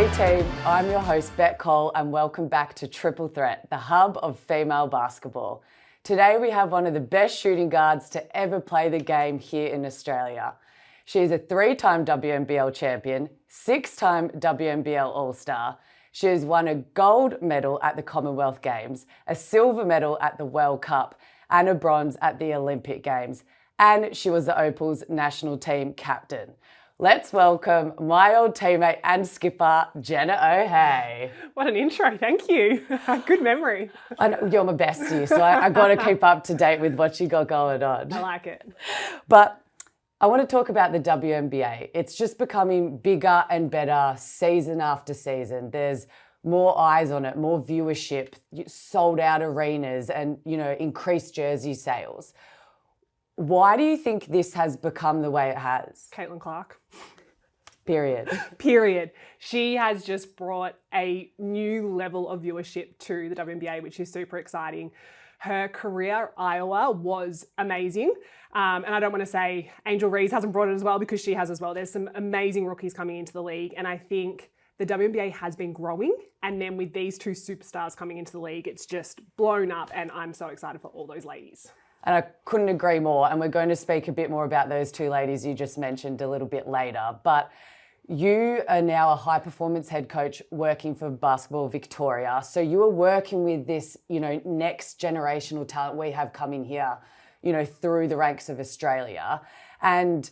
Hey team, I'm your host Bec Cole and welcome back to Triple Threat, the hub of female basketball. Today we have one of the best shooting guards to ever play the game here in Australia. She's a 3-time WNBL champion, 6-time WNBL All-Star. She has won a gold medal at the Commonwealth Games, a silver medal at the World Cup and a bronze at the Olympic Games. And she was the Opals national team captain. Let's welcome my old teammate and skipper, Jenna O'Hea. What an intro, thank you. Good memory. I know, you're my bestie, so I got to keep up to date with what you got going on. I like it. But I want to talk about the WNBA. It's just becoming bigger and better season after season. There's more eyes on it, more viewership, sold out arenas and, increased jersey sales. Why do you think this has become the way it has? Caitlin Clark. Period. She has just brought a new level of viewership to the WNBA, which is super exciting. Her career at Iowa was amazing. And I don't want to say Angel Reese hasn't brought it as well, because she has as well. There's some amazing rookies coming into the league. And I think the WNBA has been growing. And then with these two superstars coming into the league, it's just blown up. And I'm so excited for all those ladies. And I couldn't agree more. And we're going to speak a bit more about those two ladies you just mentioned a little bit later. But you are now a high performance head coach working for Basketball Victoria. So you are working with this, next generational talent we have coming here, through the ranks of Australia. And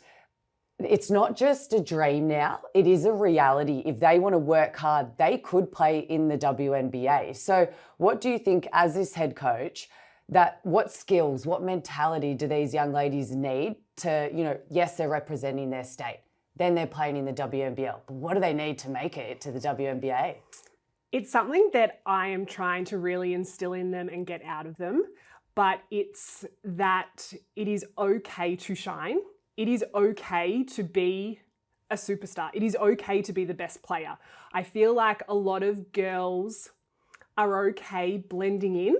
it's not just a dream now, it is a reality. If they want to work hard, they could play in the WNBA. So what do you think as this head coach, what skills, what mentality do these young ladies need to, yes, they're representing their state, then they're playing in the WNBL, but what do they need to make it to the WNBA? It's something that I am trying to really instill in them and get out of them, but it's that it is okay to shine. It is okay to be a superstar. It is okay to be the best player. I feel like a lot of girls are okay blending in,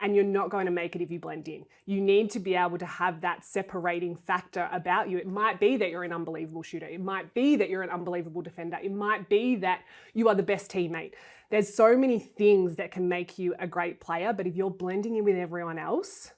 and you're not going to make it if you blend in. You need to be able to have that separating factor about you. It might be that you're an unbelievable shooter. It might be that you're an unbelievable defender. It might be that you are the best teammate. There's so many things that can make you a great player, but if you're blending in with everyone else,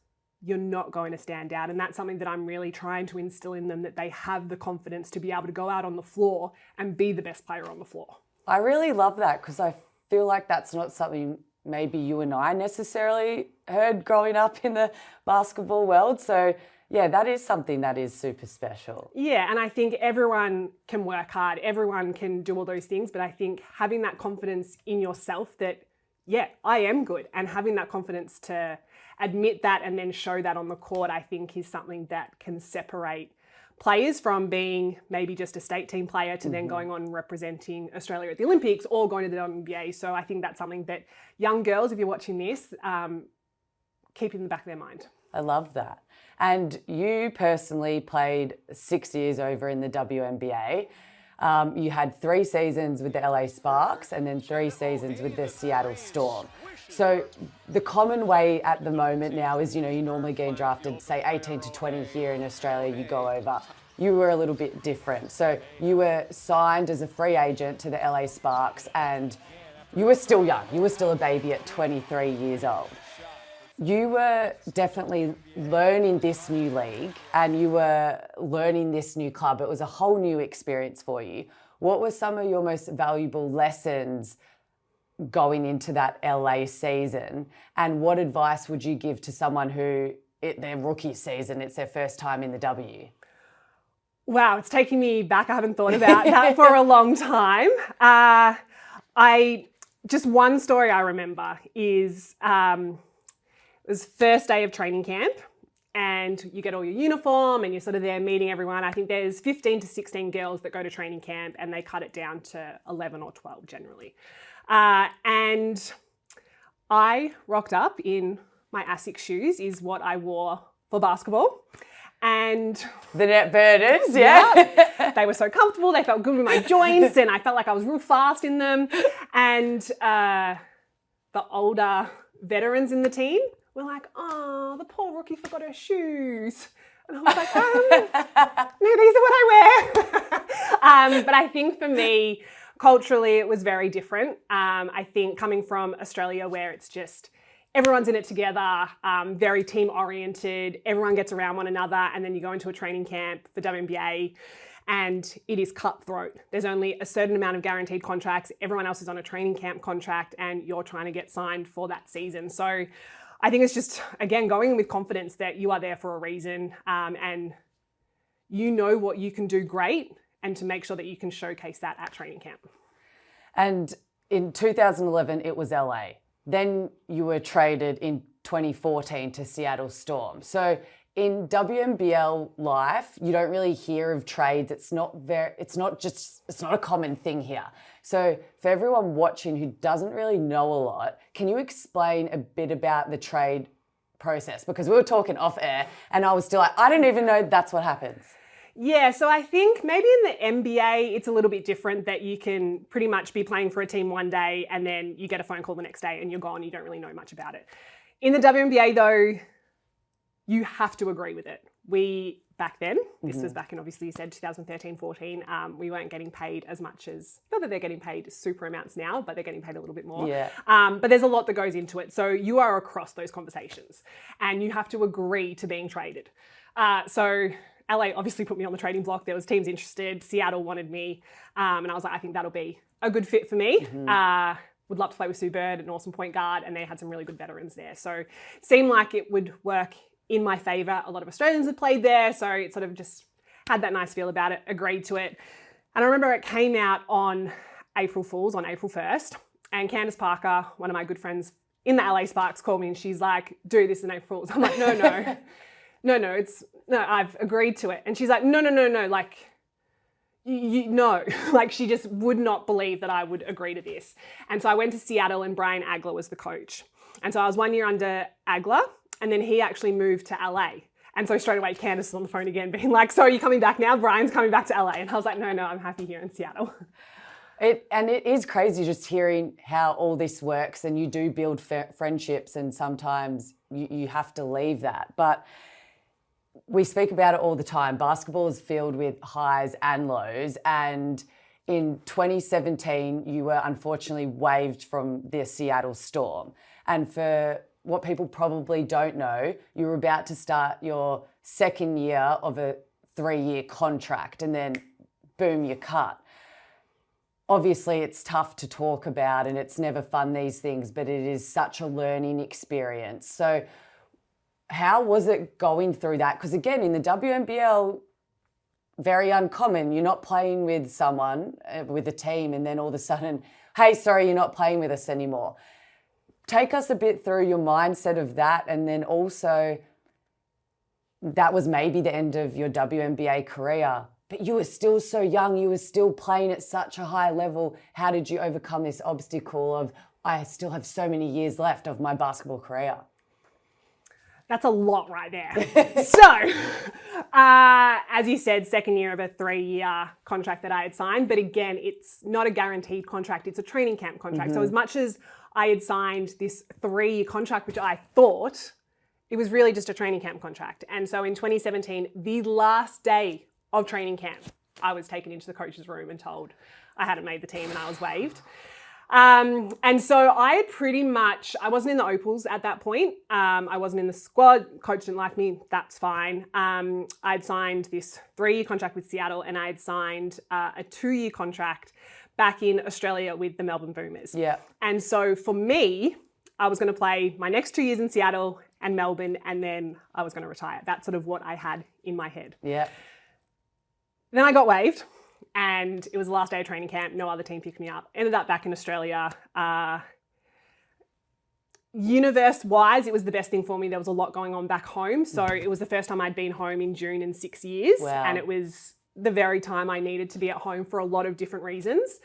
you're not going to stand out. And that's something that I'm really trying to instill in them, that they have the confidence to be able to go out on the floor and be the best player on the floor. I really love that, because I feel like that's not something maybe you and I necessarily heard growing up in the basketball world. So yeah, that is something that is super special. Yeah, and I think everyone can work hard. Everyone can do all those things. But I think having that confidence in yourself that, yeah, I am good, and having that confidence to admit that and then show that on the court, I think is something that can separate players from being maybe just a state team player to then going on and representing Australia at the Olympics or going to the WNBA. So I think that's something that young girls, if you're watching this, keep in the back of their mind. I love that. And you personally played 6 years over in the WNBA. You had 3 seasons with the LA Sparks and then 3 seasons with the Seattle Storm. So the common way at the moment now is, you're normally getting drafted, say 18 to 20 here in Australia, you go over. You were a little bit different. So you were signed as a free agent to the LA Sparks and you were still young. You were still a baby at 23 years old. You were definitely learning this new league and you were learning this new club. It was a whole new experience for you. What were some of your most valuable lessons going into that LA season, and what advice would you give to someone who, their rookie season, it's their first time in the W? Wow, it's taking me back. I haven't thought about that for a long time. Just one story I remember is it was first day of training camp, and you get all your uniform and you're sort of there meeting everyone. I think there's 15 to 16 girls that go to training camp, and they cut it down to 11 or 12 generally. And I rocked up in my ASICS shoes, is what I wore for basketball. And the net burners, yeah. They were so comfortable. They felt good with my joints, and I felt like I was real fast in them. And the older veterans in the team were like, oh, the poor rookie forgot her shoes. And I was like, no, these are what I wear. But I think for me, Culturally, it was very different. I think coming from Australia, where it's just everyone's in it together, very team oriented, everyone gets around one another, and then you go into a training camp for WNBA and it is cutthroat. There's only a certain amount of guaranteed contracts. Everyone else is on a training camp contract and you're trying to get signed for that season. So I think it's just, again, going with confidence that you are there for a reason, and you know what you can do great, and to make sure that you can showcase that at training camp. And in 2011, it was LA. Then you were traded in 2014 to Seattle Storm. So in WNBL life, you don't really hear of trades. It's not a common thing here. So for everyone watching who doesn't really know a lot, can you explain a bit about the trade process? Because we were talking off air and I was still like, I didn't even know that's what happens. Yeah, so I think maybe in the NBA, it's a little bit different, that you can pretty much be playing for a team one day and then you get a phone call the next day and you're gone. You don't really know much about it. In the WNBA though, you have to agree with it. We, back then, this was back in, obviously you said 2013, 14, we weren't getting paid as much as, not that they're getting paid super amounts now, but they're getting paid a little bit more. Yeah. But there's a lot that goes into it. So you are across those conversations and you have to agree to being traded. So LA obviously put me on the trading block. There was teams interested. Seattle wanted me. And I was like, I think that'll be a good fit for me. Would love to play with Sue Bird, an awesome point guard, and they had some really good veterans there. So it seemed like it would work in my favour. A lot of Australians had played there, so it sort of just had that nice feel about it, agreed to it. And I remember it came out on April Fool's, on April 1st, and Candace Parker, one of my good friends in the LA Sparks, called me and she's like, do this in April Fool's. I'm like, no, I've agreed to it. And she's like, no, like, no. Like, she just would not believe that I would agree to this. And so I went to Seattle and Brian Agler was the coach. And so I was 1 year under Agler, and then he actually moved to LA. And so straight away, Candace was on the phone again being like, so are you coming back now? Brian's coming back to LA. And I was like, no, I'm happy here in Seattle. It is crazy just hearing how all this works, and you do build friendships, and sometimes you have to leave that. But we speak about it all the time. Basketball is filled with highs and lows. And in 2017, you were unfortunately waived from the Seattle Storm. And for what people probably don't know, you were about to start your second year of a 3-year contract, and then boom, you're cut. Obviously, it's tough to talk about and it's never fun, these things, but it is such a learning experience. So how was it going through that? Because again, in the WNBL, very uncommon. You're not playing with someone, with a team, and then all of a sudden, hey, sorry, you're not playing with us anymore. Take us a bit through your mindset of that, and then also that was maybe the end of your WNBA career, but you were still so young, you were still playing at such a high level. How did you overcome this obstacle of, I still have so many years left of my basketball career? That's a lot right there. So, as you said, second year of a 3-year contract that I had signed. But again, it's not a guaranteed contract. It's a training camp contract. So as much as I had signed this 3-year contract, which I thought, it was really just a training camp contract. And so in 2017, the last day of training camp, I was taken into the coach's room and told I hadn't made the team and I was waived. And so I wasn't in the Opals at that point. I wasn't in the squad. Coach didn't like me. That's fine. I'd signed this 3-year contract with Seattle, and I'd signed a 2-year contract back in Australia with the Melbourne Boomers. Yeah. And so for me, I was going to play my next 2 years in Seattle and Melbourne, and then I was going to retire. That's sort of what I had in my head. Yeah. Then I got waived. And it was the last day of training camp. No other team picked me up. Ended up back in Australia. Universe-wise, it was the best thing for me. There was a lot going on back home. So it was the first time I'd been home in June in 6 years. Wow. And it was the very time I needed to be at home for a lot of different reasons.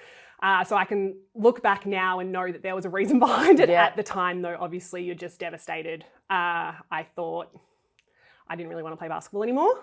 So I can look back now and know that there was a reason behind it. Yeah. At the time, though, obviously, you're just devastated. I thought I didn't really want to play basketball anymore.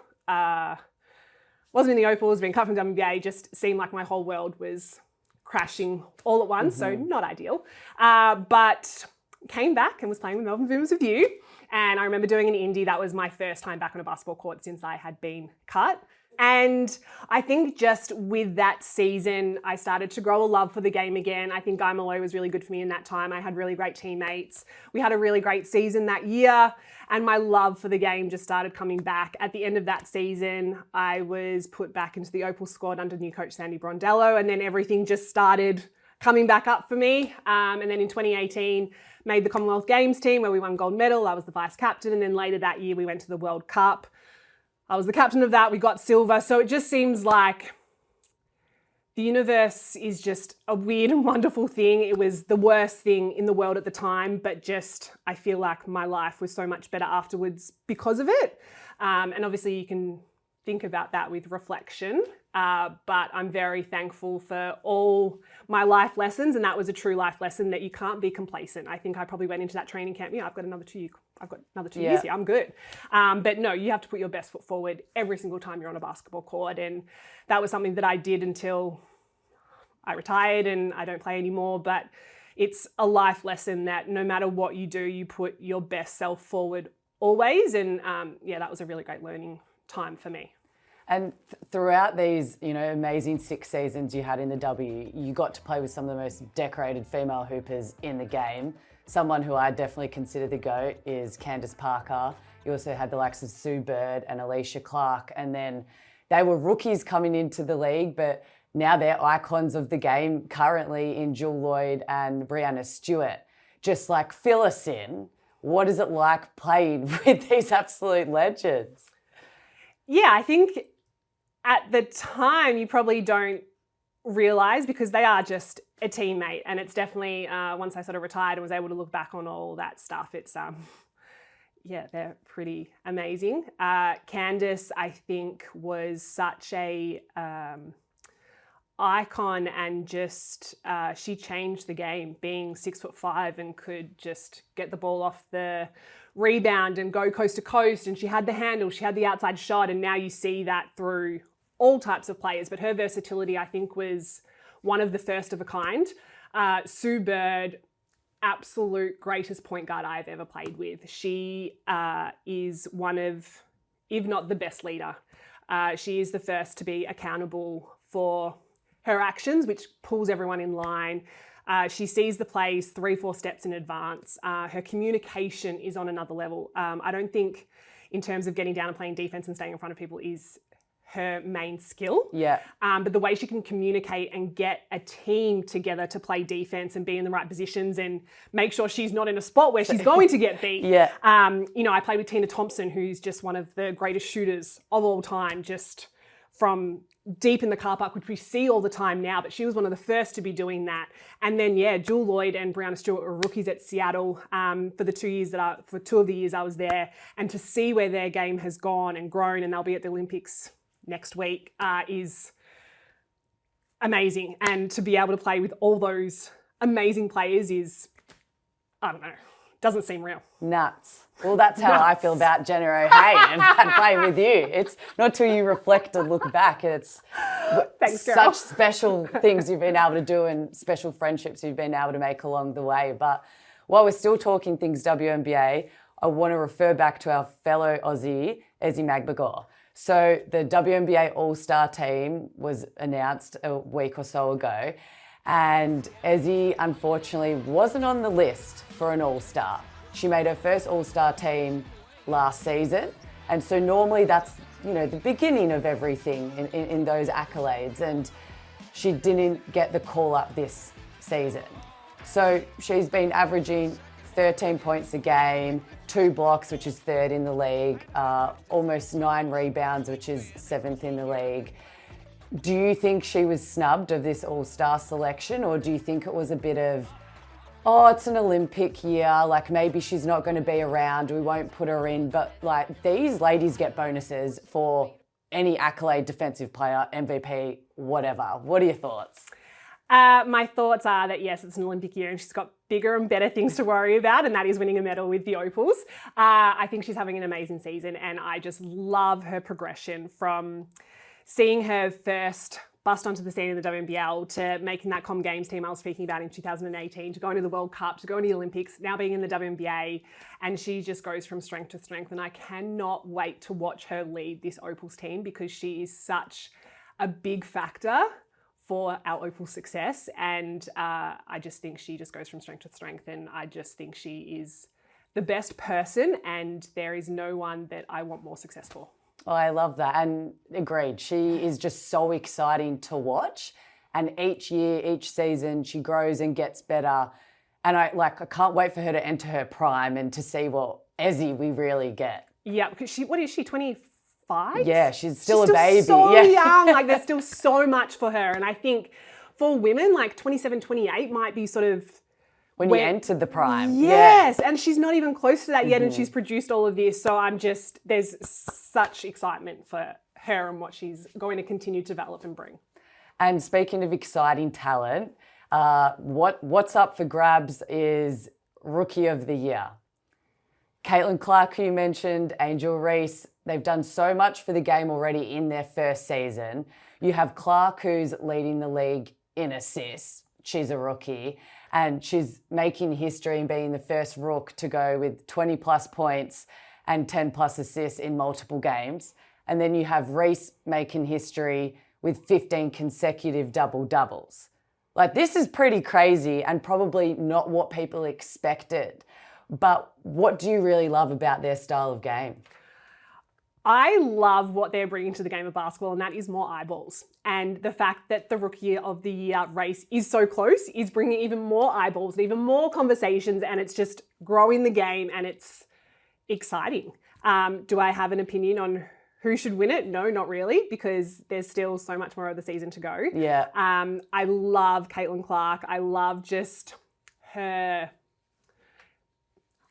Wasn't in the Opals, being cut from WNBA, just seemed like my whole world was crashing all at once, so not ideal. But came back and was playing with Melbourne Boomers with you. And I remember doing an indie. That was my first time back on a basketball court since I had been cut. And I think just with that season, I started to grow a love for the game again. I think Guy Malloy was really good for me in that time. I had really great teammates. We had a really great season that year, and my love for the game just started coming back. At the end of that season, I was put back into the Opals squad under new coach Sandy Brondello, and then everything just started coming back up for me. And then in 2018, made the Commonwealth Games team where we won gold medal. I was the vice captain, and then later that year we went to the World Cup. I was the captain of that. We got silver. So it just seems like the universe is just a weird and wonderful thing. It was the worst thing in the world at the time, but just I feel like my life was so much better afterwards because of it. And obviously you can think about that with reflection, but I'm very thankful for all my life lessons, and that was a true life lesson that you can't be complacent. I think I probably went into that training camp, I've got another 2 years here, I'm good. But no, you have to put your best foot forward every single time you're on a basketball court, and that was something that I did until I retired and I don't play anymore, but it's a life lesson that no matter what you do, you put your best self forward always, and that was a really great learning time for me. And throughout these, amazing 6 seasons you had in the W, you got to play with some of the most decorated female hoopers in the game. Someone who I definitely consider the GOAT is Candace Parker. You also had the likes of Sue Bird and Alicia Clark, and then they were rookies coming into the league, but now they're icons of the game currently in Jewel Lloyd and Brianna Stewart. Just fill us in. What is it like playing with these absolute legends? Yeah, I think at the time you probably don't realise because they are just a teammate, and it's definitely once I sort of retired and was able to look back on all that stuff, it's they're pretty amazing. Candace, I think, was such a icon, and just she changed the game, being 6'5" and could just get the ball off the rebound and go coast to coast, and she had the handle, she had the outside shot, and now you see that through all types of players. But her versatility, I think, was one of the first of a kind. Sue Bird, absolute greatest point guard I've ever played with. She is one of, if not the best leader. She is the first to be accountable for her actions, which pulls everyone in line. She sees the plays 3-4 steps in advance. Her communication is on another level. I don't think in terms of getting down and playing defense and staying in front of people is her main skill. Yeah. But the way she can communicate and get a team together to play defense and be in the right positions and make sure she's not in a spot where she's going to get beat. Yeah. I played with Tina Thompson, who's just one of the greatest shooters of all time, just from deep in the car park, which we see all the time now, but she was one of the first to be doing that. And then, Jewel Lloyd and Brianna Stewart were rookies at Seattle for 2 of the years I was there, and to see where their game has gone and grown, and they'll be at the Olympics next week, is amazing. And to be able to play with all those amazing players is, I don't know, doesn't seem real. Nuts. Well, that's how I feel about Jenna O'Hea and playing with you. It's not till you reflect and look back. It's Thanks, girl. Such special things you've been able to do and special friendships you've been able to make along the way. But while we're still talking things WNBA, I want to refer back to our fellow Aussie, Ezi Magbegor. So the WNBA All-Star team was announced a week or so ago, and Ezi unfortunately wasn't on the list for an All-Star. She made her first All-Star team last season, and so normally that's the beginning of everything in those accolades, and she didn't get the call up this season. So she's been averaging 13 points a game, 2 blocks, which is 3rd in the league, almost 9 rebounds, which is 7th in the league. Do you think she was snubbed of this All-Star selection, or do you think it was a bit of, it's an Olympic year, maybe she's not going to be around, we won't put her in, but these ladies get bonuses for any accolade, defensive player, MVP, whatever. What are your thoughts? My thoughts are that, yes, it's an Olympic year and she's got bigger and better things to worry about, and that is winning a medal with the Opals. I think she's having an amazing season, and I just love her progression from seeing her first bust onto the scene in the WNBL, to making that Com Games team I was speaking about in 2018, to going to the World Cup, to going to the Olympics, now being in the WNBA, and she just goes from strength to strength. And I cannot wait to watch her lead this Opals team, because she is such a big factor for our Opals success. And I just think she just goes from strength to strength, and I just think she is the best person, and there is no one that I want more success for. Oh, I love that, and agreed. She is just so exciting to watch, and each year, each season, she grows and gets better. And I can't wait for her to enter her prime and to see what Ezi we really get. Yeah, because what is she, 25? Yeah, she's still a baby. So young, like there's still so much for her. And I think for women, like 27, 28 might be sort of when you entered the prime. Yes, and she's not even close to that yet, and she's produced all of this. So there's such excitement for her and what she's going to continue to develop and bring. And speaking of exciting talent, what's up for grabs is Rookie of the Year. Caitlin Clark, who you mentioned, Angel Reese, they've done so much for the game already in their first season. You have Clark, who's leading the league in assists. She's a rookie, and she's making history and being the first rook to go with 20 plus points and 10 plus assists in multiple games. And then you have Reese making history with 15 consecutive double-doubles. Like, this is pretty crazy and probably not what people expected. But what do you really love about their style of game? I love what they're bringing to the game of basketball, and that is more eyeballs. And the fact that the Rookie of the Year race is so close is bringing even more eyeballs and even more conversations, and it's just growing the game, and it's exciting. Do I have an opinion on who should win it? No, not really, because there's still so much more of the season to go. Yeah. I love Caitlin Clark. I love just her.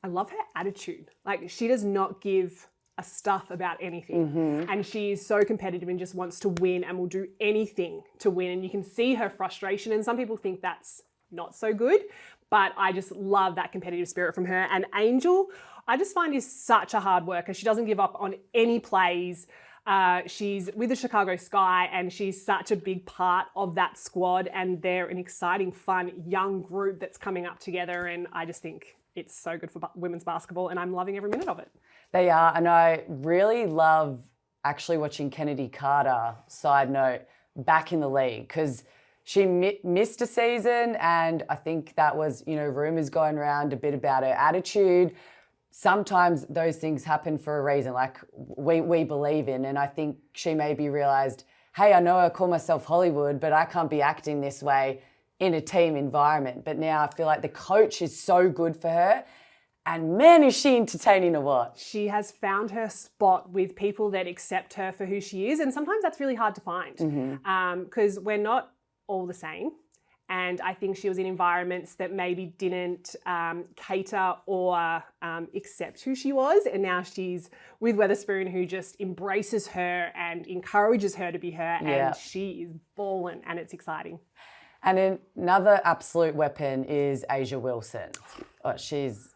I love her attitude. Like, she does not give a stuff about anything. And she is so competitive and just wants to win and will do anything to win. And you can see her frustration. And some people think that's not so good, but I just love that competitive spirit from her. And Angel, I just find, is such a hard worker. She doesn't give up on any plays. She's with the Chicago Sky, and she's such a big part of that squad. And they're an exciting, fun, young group that's coming up together. And I just think it's so good for women's basketball, and I'm loving every minute of it. They are, and I really love actually watching Kennedy Carter, side note, back in the league, because she missed a season, and I think that was, rumours going around a bit about her attitude. Sometimes those things happen for a reason, like we believe in, and I think she maybe realised, hey, I know I call myself Hollywood, but I can't be acting this way in a team environment. But now I feel like the coach is so good for her, and man, is she entertaining to watch. She has found her spot with people that accept her for who she is, and sometimes that's really hard to find, because we're not all the same. And I think she was in environments that maybe didn't cater or accept who she was. And now she's with Weatherspoon, who just embraces her and encourages her to be her. Yeah. And she is balling, and it's exciting. And then another absolute weapon is A'ja Wilson. Oh, she's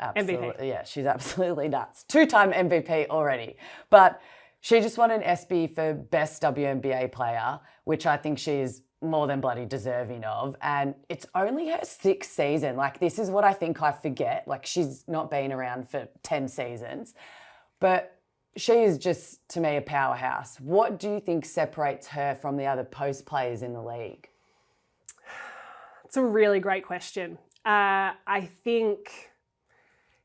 absolutely, MVP. Yeah, she's absolutely nuts. 2-time MVP already. But she just won an ESPY for Best WNBA Player, which I think she's more than bloody deserving of. And it's only her 6th season. Like, this is what I think I forget. Like, she's not been around for 10 seasons. But she is just, to me, a powerhouse. What do you think separates her from the other post players in the league? It's a really great question. I think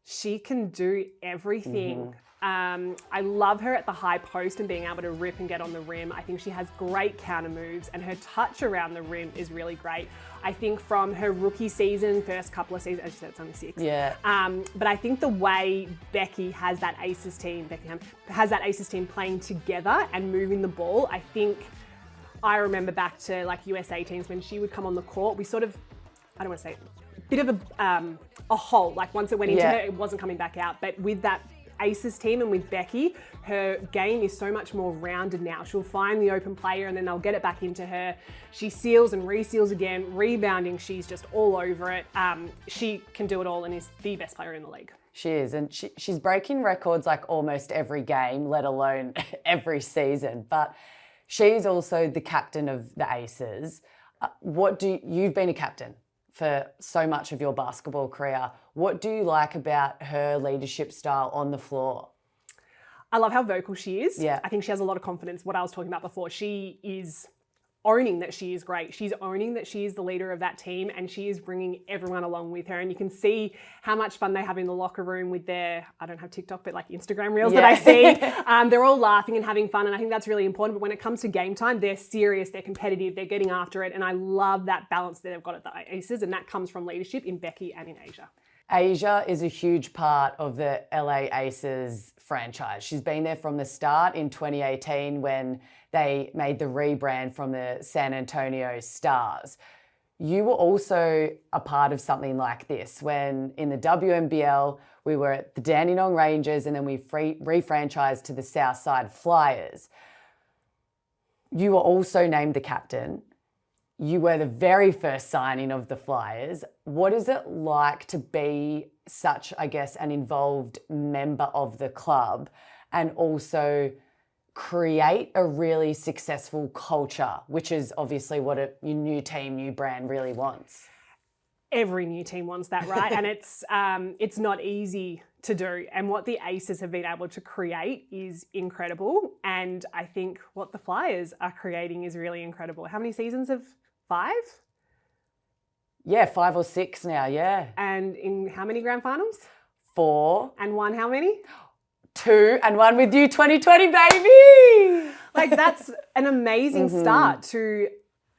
she can do everything. I love her at the high post and being able to rip and get on the rim. I think she has great counter moves, and her touch around the rim is really great. I think from her rookie season, first couple of seasons, as you said, it's only 6. Yeah. But I think the way Becky has that Aces team, playing together and moving the ball, I remember back to like USA teams when she would come on the court, we sort of, I don't want to say, a bit of a hole. Like, once it went into her, it wasn't coming back out. But with that Aces team and with Becky, her game is so much more rounded now. She'll find the open player and then they'll get it back into her. She seals and reseals again, rebounding, she's just all over it. She can do it all and is the best player in the league. She is, and she's breaking records like almost every game, let alone every season. But She's also the captain of the Aces. You've been a captain for so much of your basketball career. What do you like about her leadership style on the floor? I love how vocal she is. Yeah. I think she has a lot of confidence. What I was talking about before, she is owning that she is great. She's owning that she is the leader of that team, and she is bringing everyone along with her. And you can see how much fun they have in the locker room with their, I don't have TikTok, but like Instagram reels that I see. They're all laughing and having fun, and I think that's really important. But when it comes to game time, they're serious, they're competitive, they're getting after it. And I love that balance that they've got at the Aces, and that comes from leadership in Becky and in Asia. Asia is a huge part of the LA Aces franchise. She's been there from the start in 2018 when they made the rebrand from the San Antonio Stars. You were also a part of something like this when in the WNBL we were at the Dandenong Rangers and then we refranchised to the Southside Flyers. You were also named the captain. You were the very first signing of the Flyers. What is it like to be such, I guess, an involved member of the club and also create a really successful culture, which is obviously what your new team, new brand really wants? Every new team wants that, right? And it's not easy to do. And what the Aces have been able to create is incredible. And I think what the Flyers are creating is really incredible. How many seasons of 5? Yeah, 5 or 6 now, yeah. And in how many grand finals? 4. And won how many? 2, and 1 with you 2020, baby! Like, that's an amazing start to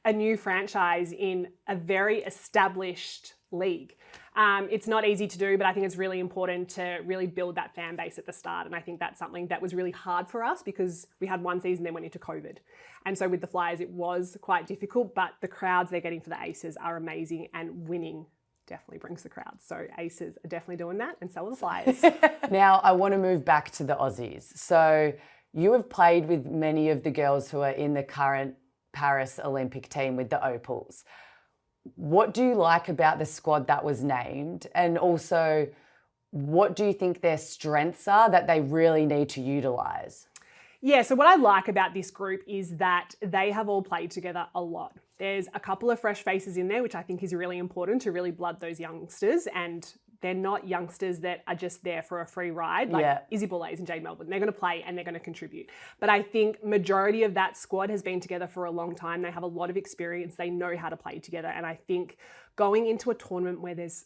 a new franchise in a very established league. It's not easy to do, but I think it's really important to really build that fan base at the start. And I think that's something that was really hard for us because we had one season, then went into COVID. And so with the Flyers, it was quite difficult, but the crowds they're getting for the Aces are amazing, and winning definitely brings the crowd. So Aces are definitely doing that, and so are the Flyers. Now, I want to move back to the Aussies. So you have played with many of the girls who are in the current Paris Olympic team with the Opals. What do you like about the squad that was named? And also, what do you think their strengths are that they really need to utilise? Yeah, so what I like about this group is that they have all played together a lot. There's a couple of fresh faces in there, which I think is really important to really blood those youngsters. And they're not youngsters that are just there for a free ride, like Ezi Magbegor and Jade Melbourne. They're going to play and they're going to contribute. But I think majority of that squad has been together for a long time. They have a lot of experience. They know how to play together. And I think going into a tournament where there's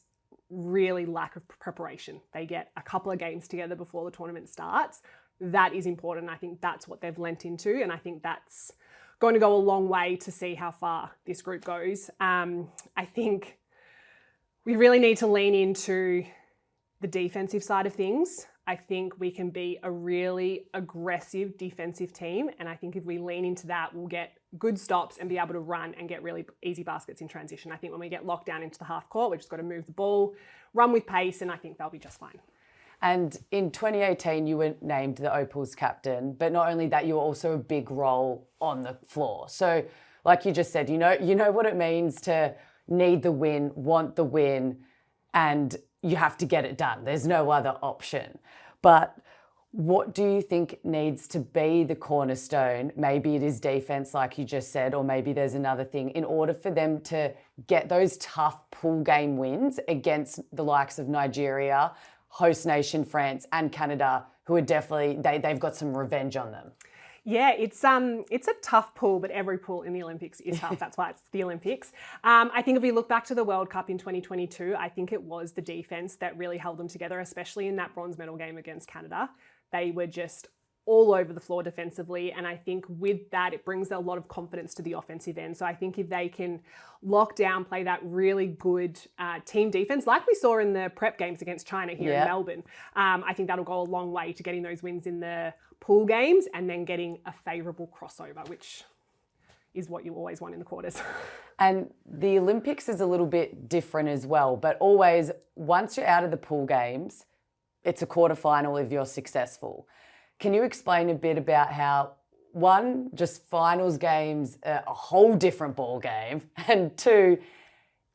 really lack of preparation, they get a couple of games together before the tournament starts. That is important. I think that's what they've lent into. And I think that's going to go a long way to see how far this group goes. I think we really need to lean into the defensive side of things. I think we can be a really aggressive defensive team. And I think if we lean into that, we'll get good stops and be able to run and get really easy baskets in transition. I think when we get locked down into the half court, we've just got to move the ball, run with pace, and I think they'll be just fine. And in 2018, you were named the Opals captain, but not only that, you were also a big role on the floor. So like you just said, you know what it means to need the win, want the win, and you have to get it done. There's no other option. But what do you think needs to be the cornerstone? Maybe it is defense, like you just said, or maybe there's another thing in order for them to get those tough pool game wins against the likes of Nigeria, host nation France and Canada, who are definitely, they've got some revenge on them. Yeah, it's a tough pool, but every pool in the Olympics is tough. That's why it's the Olympics. I think if we look back to the World Cup in 2022, I think it was the defense that really held them together, especially in that bronze medal game against Canada. They were just all over the floor defensively. And I think with that, it brings a lot of confidence to the offensive end. So I think if they can lock down, play that really good team defense, like we saw in the prep games against China here in Melbourne, I think that'll go a long way to getting those wins in the pool games and then getting a favourable crossover, which is what you always want in the quarters. And the Olympics is a little bit different as well, but always, once you're out of the pool games, it's a quarterfinal if you're successful. Can you explain a bit about how, one, just finals games are a whole different ball game, and two,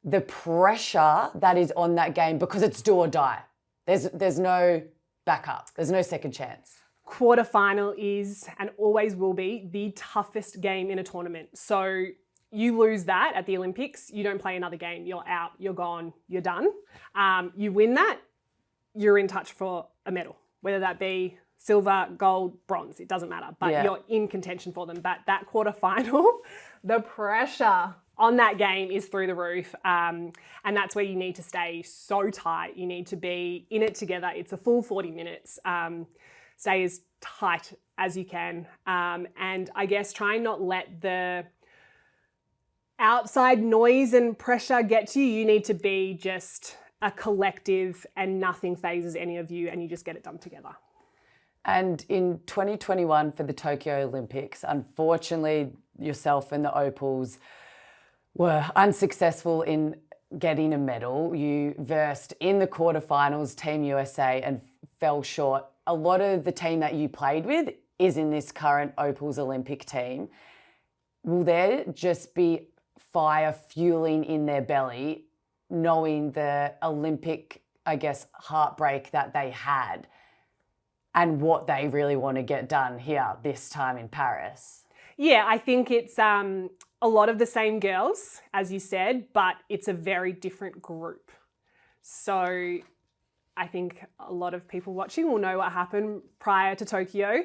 the pressure that is on that game because it's do or die. There's no backup. There's no second chance. quarterfinal is and always will be the toughest game in a tournament. So you lose that at the Olympics, you don't play another game, you're out, you're gone, you're done. You win that, you're in touch for a medal, whether that be silver, gold, bronze, it doesn't matter, but you're in contention for them. But that quarterfinal, the pressure on that game is through the roof. And that's where you need to stay so tight. You need to be in it together. It's a full 40 minutes. Stay as tight as you can. And I guess try and not let the outside noise and pressure get to you. You need to be just a collective and nothing phases any of you and you just get it done together. And in 2021 for the Tokyo Olympics, unfortunately, yourself and the Opals were unsuccessful in getting a medal. You versed in the quarterfinals, Team USA, and fell short. A lot of the team that you played with is in this current Opals Olympic team. Will there just be fire fueling in their belly, knowing the Olympic, I guess, heartbreak that they had and what they really want to get done here this time in Paris? Yeah, I think it's a lot of the same girls, as you said, but it's a very different group. So I think a lot of people watching will know what happened prior to Tokyo.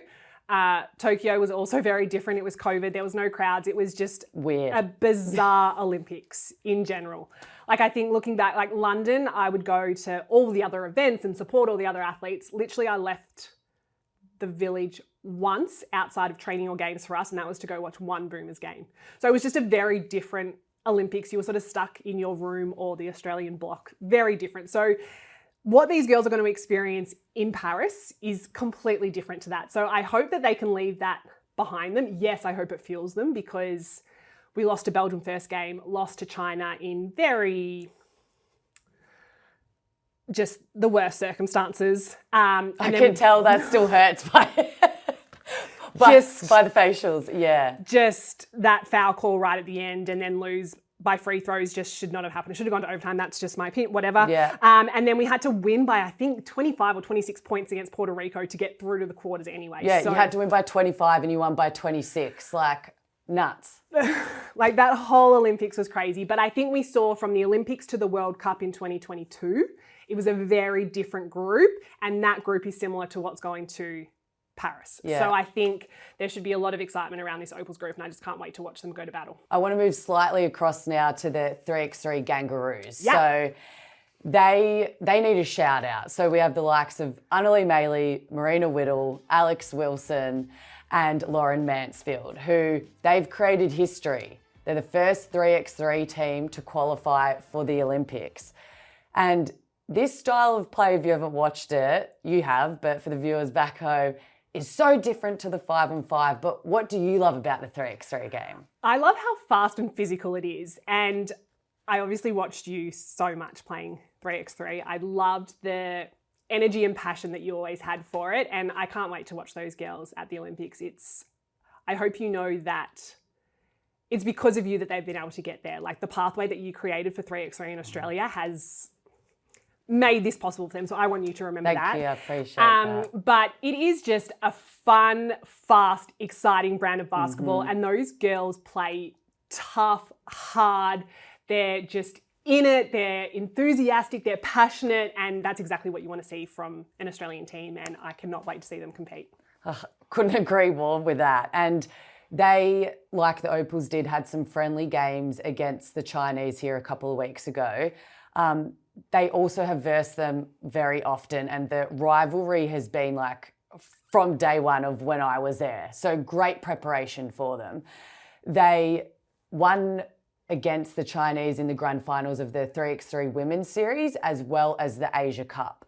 Tokyo was also very different. It was COVID. There was no crowds. It was just weird, a bizarre Olympics in general. Like, I think looking back, like London, I would go to all the other events and support all the other athletes. Literally, I left the village once outside of training or games for us, and that was to go watch one Boomers game. So it was just a very different Olympics. You were sort of stuck in your room or the Australian block. Very different. So what these girls are going to experience in Paris is completely different to that. So I hope that they can leave that behind them. Yes, I hope it fuels them, because we lost to Belgium first game, lost to China in very just the worst circumstances. I can tell that still hurts by the facials, yeah. Just that foul call right at the end and then lose by free throws just should not have happened. It should have gone to overtime. That's just my opinion, whatever. Yeah. And then we had to win by, I think, 25 or 26 points against Puerto Rico to get through to the quarters anyway. Yeah, so you had to win by 25 and you won by 26. Like, nuts. Like, that whole Olympics was crazy. But I think we saw from the Olympics to the World Cup in 2022, it was a very different group. And that group is similar to what's going to Paris. Yeah. So I think there should be a lot of excitement around this Opals group, and I just can't wait to watch them go to battle. I want to move slightly across now to the 3x3 Kangaroos. Yeah. So they need a shout out. So we have the likes of Annalie Maley, Marina Whittle, Alex Wilson, and Lauren Mansfield, who they've created history. They're the first 3x3 team to qualify for the Olympics. And this style of play, if you haven't watched it, you have, but for the viewers back home, is so different to the 5-on-5. But what do you love about the 3x3 game? I love how fast and physical it is. And I obviously watched you so much playing 3x3. I loved the energy and passion that you always had for it. And I can't wait to watch those girls at the Olympics. I hope you know that it's because of you that they've been able to get there. Like, the pathway that you created for 3x3 in Australia has made this possible for them. So I want you to remember that. Thank you, I appreciate that. But it is just a fun, fast, exciting brand of basketball. And those girls play tough, hard. They're just in it. They're enthusiastic. They're passionate. And that's exactly what you want to see from an Australian team. And I cannot wait to see them compete. Couldn't agree more with that. And they, like the Opals did, had some friendly games against the Chinese here a couple of weeks ago. They also have versed them very often, and the rivalry has been like from day one of when I was there. So great preparation for them. They won against the Chinese in the grand finals of the 3x3 women's series, as well as the Asia Cup.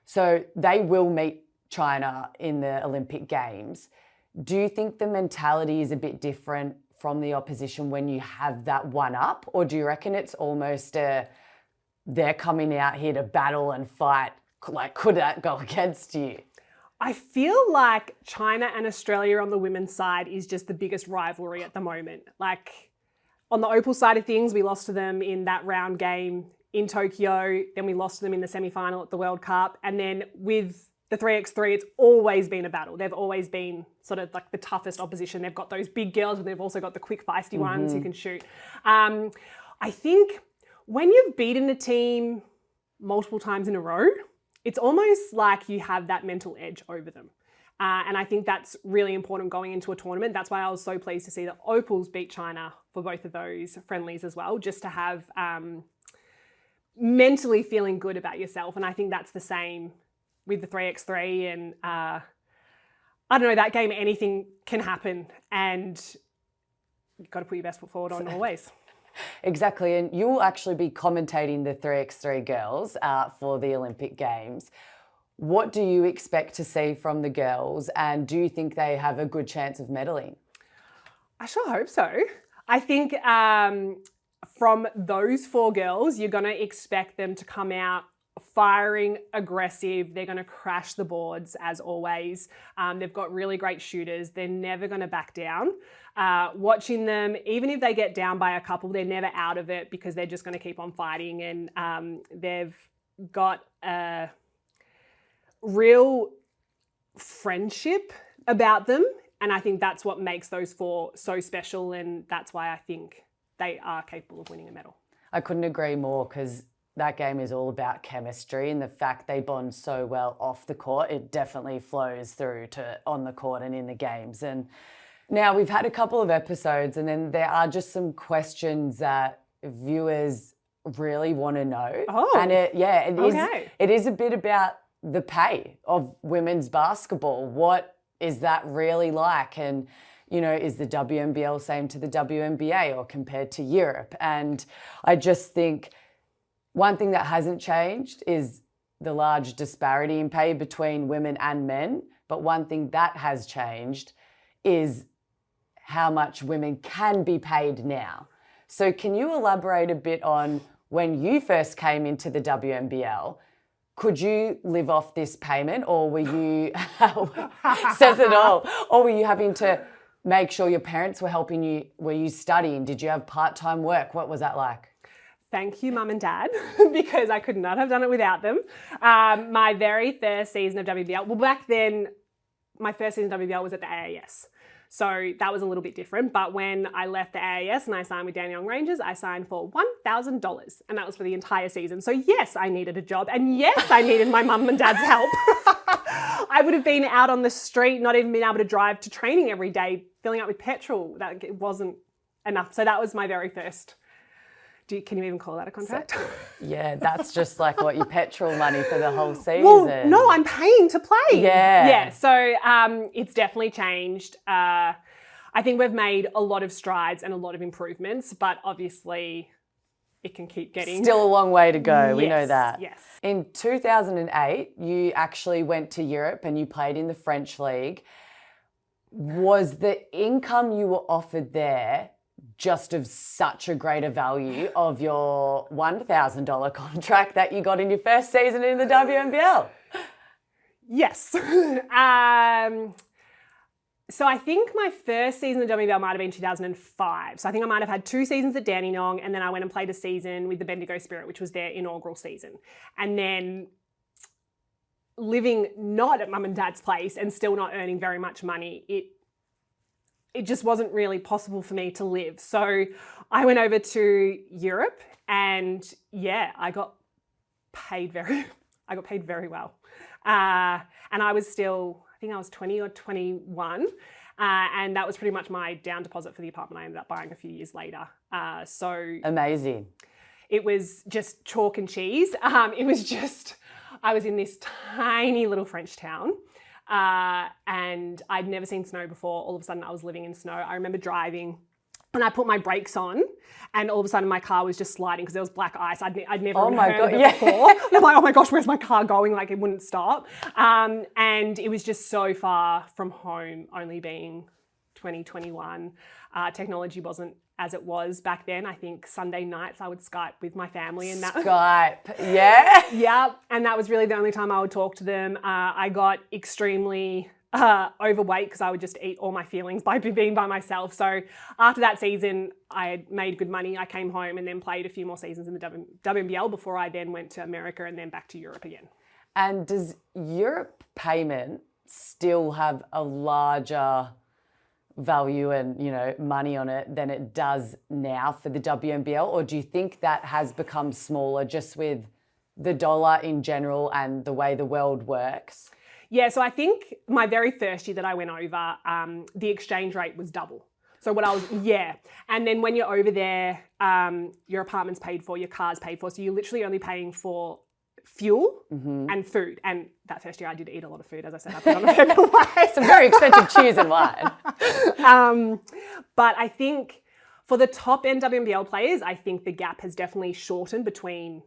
So they will meet China in the Olympic Games. Do you think the mentality is a bit different from the opposition when you have that one up? Or do you reckon it's almost they're coming out here to battle and fight? Like, could that go against you? I feel like China and Australia on the women's side is just the biggest rivalry at the moment. Like, on the Opal side of things, we lost to them in that round game in Tokyo. Then we lost to them in the semi-final at the World Cup. And then with the 3x3, it's always been a battle. They've always been sort of like the toughest opposition. They've got those big girls, but they've also got the quick, feisty ones who can shoot. I think when you've beaten a team multiple times in a row, it's almost like you have that mental edge over them. And I think that's really important going into a tournament. That's why I was so pleased to see that Opals beat China for both of those friendlies as well, just to have mentally feeling good about yourself. And I think that's the same with the 3x3. And I don't know, that game, anything can happen. And you've got to put your best foot forward on always. Exactly. And you'll actually be commentating the 3x3 girls for the Olympic Games. What do you expect to see from the girls, and do you think they have a good chance of medaling? I sure hope so. I think from those 4 girls, you're going to expect them to come out firing, aggressive. They're going to crash the boards as always. They've got really great shooters. They're never going to back down. Watching them, even if they get down by a couple, they're never out of it because they're just going to keep on fighting. And they've got a real friendship about them. And I think that's what makes those 4 so special. And that's why I think they are capable of winning a medal. I couldn't agree more, because that game is all about chemistry, and the fact they bond so well off the court, it definitely flows through to on the court and in the games. And now we've had a couple of episodes, and then there are just some questions that viewers really want to know. Oh, and it is a bit about the pay of women's basketball. What is that really like? And, you know, is the WNBL same to the WNBA or compared to Europe? And I just think one thing that hasn't changed is the large disparity in pay between women and men. But one thing that has changed is how much women can be paid now. So can you elaborate a bit on when you first came into the WNBL? Could you live off this payment, or were you, says it all, or were you having to make sure your parents were helping you? Were you studying? Did you have part-time work? What was that like? Thank you, Mum and Dad, because I could not have done it without them. My very first season of WNBL, well, back then, my first season of WNBL was at the AAS. So that was a little bit different. But when I left the AAS and I signed with Dandenong Rangers, I signed for $1,000. And that was for the entire season. So yes, I needed a job. And yes, I needed my mum and dad's help. I would have been out on the street, not even being able to drive to training every day, filling up with petrol. That wasn't enough. So that was my very first. Can you even call that a contract? Yeah, that's just like what your petrol money for the whole season. Well, no, I'm paying to play. Yeah. Yeah, so it's definitely changed. I think we've made a lot of strides and a lot of improvements, but obviously it can keep getting... Still a long way to go, we know Yes, that. yes. In 2008, you actually went to Europe and you played in the French League. Was the income you were offered there just of such a greater value of your $1,000 contract that you got in your first season in the WNBL? Yes. So I think my first season of WNBL might have been 2005. So I think I might have had 2 seasons at Dandenong, and then I went and played a season with the Bendigo Spirit, which was their inaugural season. And then living not at mum and dad's place and still not earning very much money, it just wasn't really possible for me to live. So I went over to Europe, and yeah, I got paid very well. And I was still, I think I was 20 or 21. And that was pretty much my down deposit for the apartment I ended up buying a few years later. So amazing. It was just chalk and cheese. It was just, I was in this tiny little French town. And I'd never seen snow before. All of a sudden I was living in snow. I remember driving and I put my brakes on, and all of a sudden my car was just sliding because there was black ice. I'd never heard of it before. I'm like, oh my gosh, where's my car going? Like, it wouldn't stop. And it was just so far from home, only being 2021. Technology wasn't as it was back then. I think Sunday nights I would Skype with my family, and that Skype, yeah? Yeah, and that was really the only time I would talk to them. I got extremely overweight because I would just eat all my feelings by being by myself. So after that season, I had made good money. I came home and then played a few more seasons in the WNBL before I then went to America and then back to Europe again. And does Europe payment still have a larger value and, money on it than it does now for the WNBL? Or do you think that has become smaller just with the dollar in general and the way the world works? Yeah, so I think my very first year that I went over, the exchange rate was double. So and then when you're over there, your apartment's paid for, your car's paid for, so you're literally only paying for fuel and food. And that first year I did eat a lot of food, as I said, I put on a fair bit of weight. Some very expensive cheese and wine. But I think for the top end WNBL players, I think the gap has definitely shortened between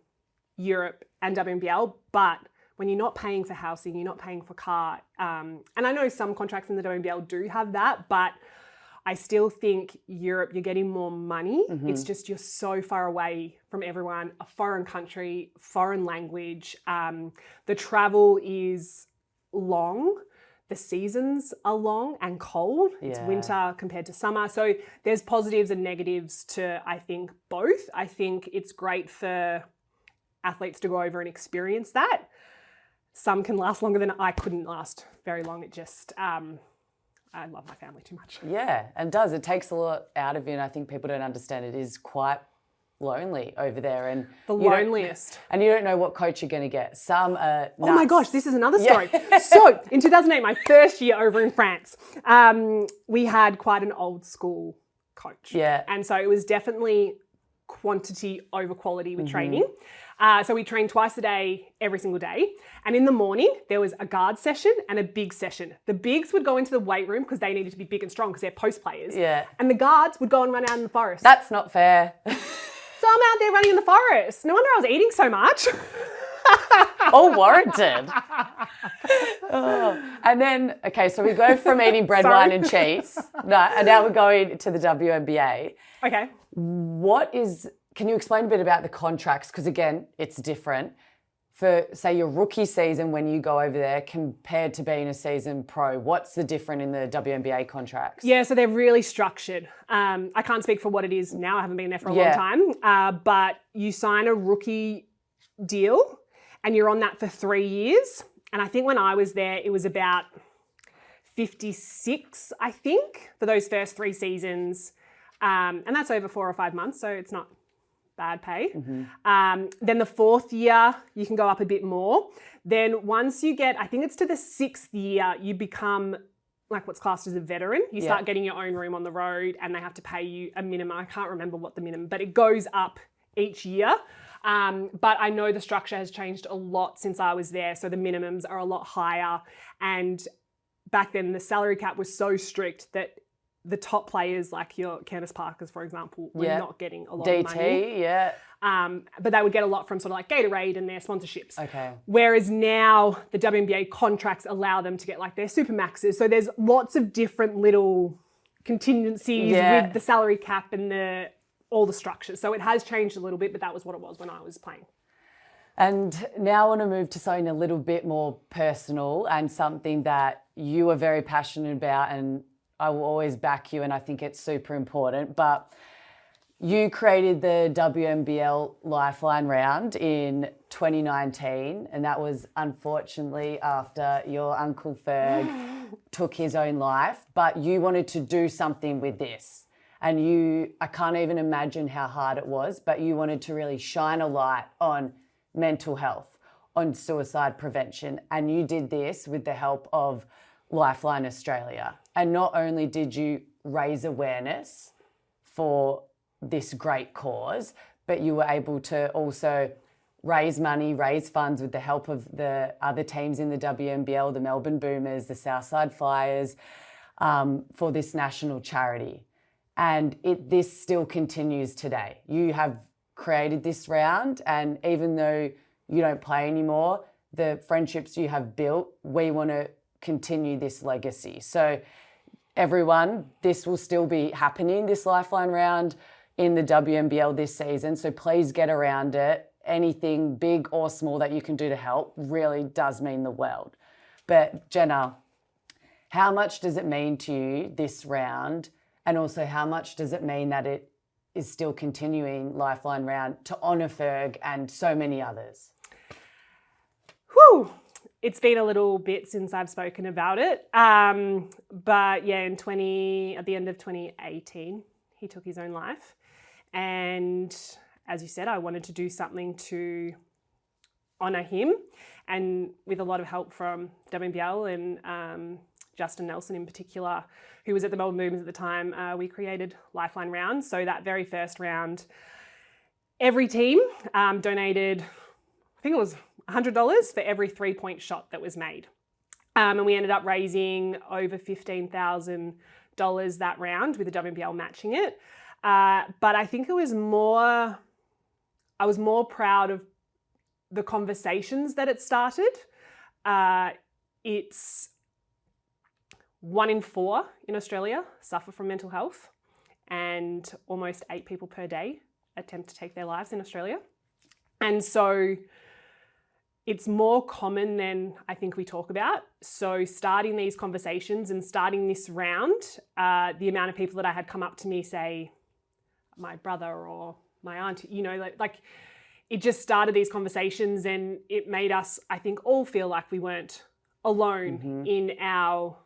Europe and WNBL. But when you're not paying for housing, you're not paying for car, and I know some contracts in the WNBL do have that, but I still think Europe, you're getting more money. It's just you're so far away from everyone, a foreign country, foreign language. The travel is long. The seasons are long and cold. It's winter compared to summer. So there's positives and negatives to, I think, both. I think it's great for athletes to go over and experience that. Some can last longer than I couldn't last very long. It just... I love my family too much. Yeah, and does. It takes a lot out of you, and I think people don't understand it is quite lonely over there. And the loneliest. And you don't know what coach you're going to get. Some are nuts. Oh my gosh, this is another story. Yeah. So in 2008, my first year over in France, we had quite an old school coach. Yeah. And so it was definitely quantity over quality with training. So we trained twice a day, every single day. And in the morning, there was a guard session and a big session. The bigs would go into the weight room because they needed to be big and strong because they're post players. Yeah. And the guards would go and run out in the forest. That's not fair. So I'm out there running in the forest. No wonder I was eating so much. All warranted. And then, okay, so we go from eating bread, wine and cheese. And now we're going to the WNBA. Okay. Can you explain a bit about the contracts? Because again, it's different for, say, your rookie season when you go over there compared to being a season pro. What's the difference in the WNBA contracts? Yeah, so they're really structured. I can't speak for what it is now. I haven't been there for a long time. But you sign a rookie deal and you're on that for 3 years. And I think when I was there, it was about 56, I think, for those first 3 seasons. And that's over 4 or 5 months, so it's not bad pay. Then the 4th year, you can go up a bit more. Then once you get, I think it's to the 6th year, you become like what's classed as a veteran. You start getting your own room on the road and they have to pay you a minimum. I can't remember what the minimum, but it goes up each year. But I know the structure has changed a lot since I was there. So the minimums are a lot higher. And back then the salary cap was so strict that the top players like your Candace Parkers, for example, were not getting a lot of money. DT, but they would get a lot from sort of like Gatorade and their sponsorships. Okay. Whereas now the WNBA contracts allow them to get like their Supermaxes. So there's lots of different little contingencies with the salary cap and all the structures. So it has changed a little bit, but that was what it was when I was playing. And now I want to move to something a little bit more personal and something that you are very passionate about, and I will always back you, and I think it's super important. But you created the WNBL Lifeline round in 2019, and that was unfortunately after your Uncle Ferg took his own life. But you wanted to do something with this. And I can't even imagine how hard it was, but you wanted to really shine a light on mental health, on suicide prevention. And you did this with the help of Lifeline Australia. And not only did you raise awareness for this great cause, but you were able to also raise money, raise funds with the help of the other teams in the WNBL, the Melbourne Boomers, the Southside Flyers, for this national charity. And this still continues today. You have created this round, and even though you don't play anymore, the friendships you have built, we want to continue this legacy. So everyone, this will still be happening, this Lifeline round in the WNBL this season. So please get around it. Anything big or small that you can do to help really does mean the world. But Jenna, how much does it mean to you, this round? And also how much does it mean that it is still continuing Lifeline round to honour Ferg and so many others? Whew. it's been a little bit since I've spoken about it. But yeah, at the end of 2018, he took his own life. And as you said, I wanted to do something to honour him. And with a lot of help from WNBL and Justin Nelson in particular, who was at the Melbourne Movements at the time, we created Lifeline rounds. So that very first round, every team donated, I think it was $100 for every 3-point shot that was made. And we ended up raising over $15,000 that round with the WNBL matching it. But I think I was more proud of the conversations that it started. It's 1 in 4 in Australia suffer from mental health, and almost 8 people per day attempt to take their lives in Australia. And so it's more common than I think we talk about. So starting these conversations and starting this round, the amount of people that I had come up to me say, my brother or my aunt, like it just started these conversations, and it made us, I think, all feel like we weren't alone in our,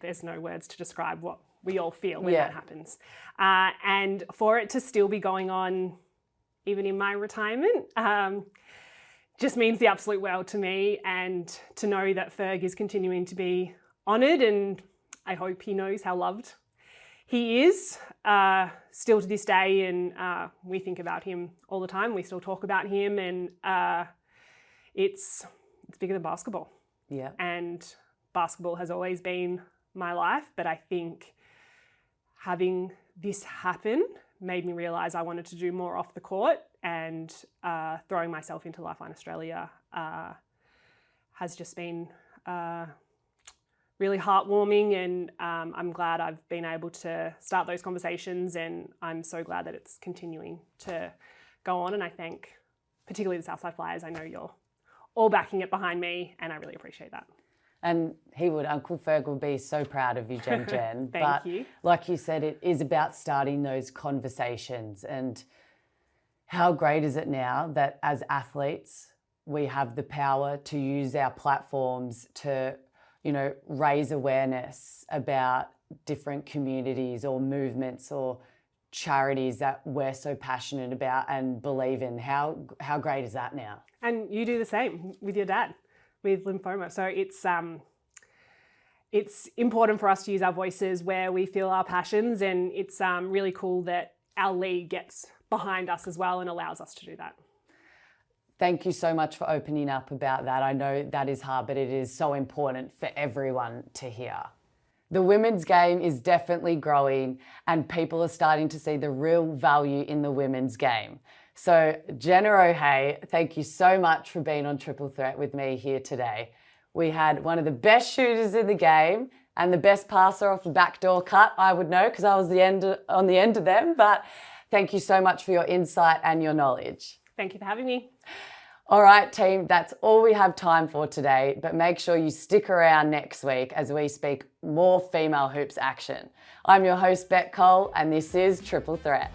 there's no words to describe what we all feel when that happens. And for it to still be going on even in my retirement, just means the absolute world to me. And to know that Ferg is continuing to be honoured, and I hope he knows how loved he is still to this day. And we think about him all the time. We still talk about him, and it's bigger than basketball. Yeah. And basketball has always been my life, but I think having this happen made me realise I wanted to do more off the court, and throwing myself into Lifeline Australia has just been really heartwarming, and I'm glad I've been able to start those conversations, and I'm so glad that it's continuing to go on. And I thank particularly the Southside Flyers. I know you're all backing it behind me, and I really appreciate that. And Uncle Ferg would be so proud of you, Jen. Thank you. Like you said, it is about starting those conversations. And how great is it now that as athletes, we have the power to use our platforms to, raise awareness about different communities or movements or charities that we're so passionate about and believe in. How great is that now? And you do the same with your dad with lymphoma. So it's important for us to use our voices where we feel our passions, and it's really cool that our league gets behind us as well and allows us to do that. Thank you so much for opening up about that. I know that is hard, but it is so important for everyone to hear. The women's game is definitely growing, and people are starting to see the real value in the women's game. So Jenna O'Hea, thank you so much for being on Triple Threat with me here today. We had one of the best shooters in the game and the best passer off the backdoor cut, I would know, because I was on the end of them. But thank you so much for your insight and your knowledge. Thank you for having me. All right, team, that's all we have time for today, but make sure you stick around next week as we speak more female hoops action. I'm your host, Bec Cole, and this is Triple Threat.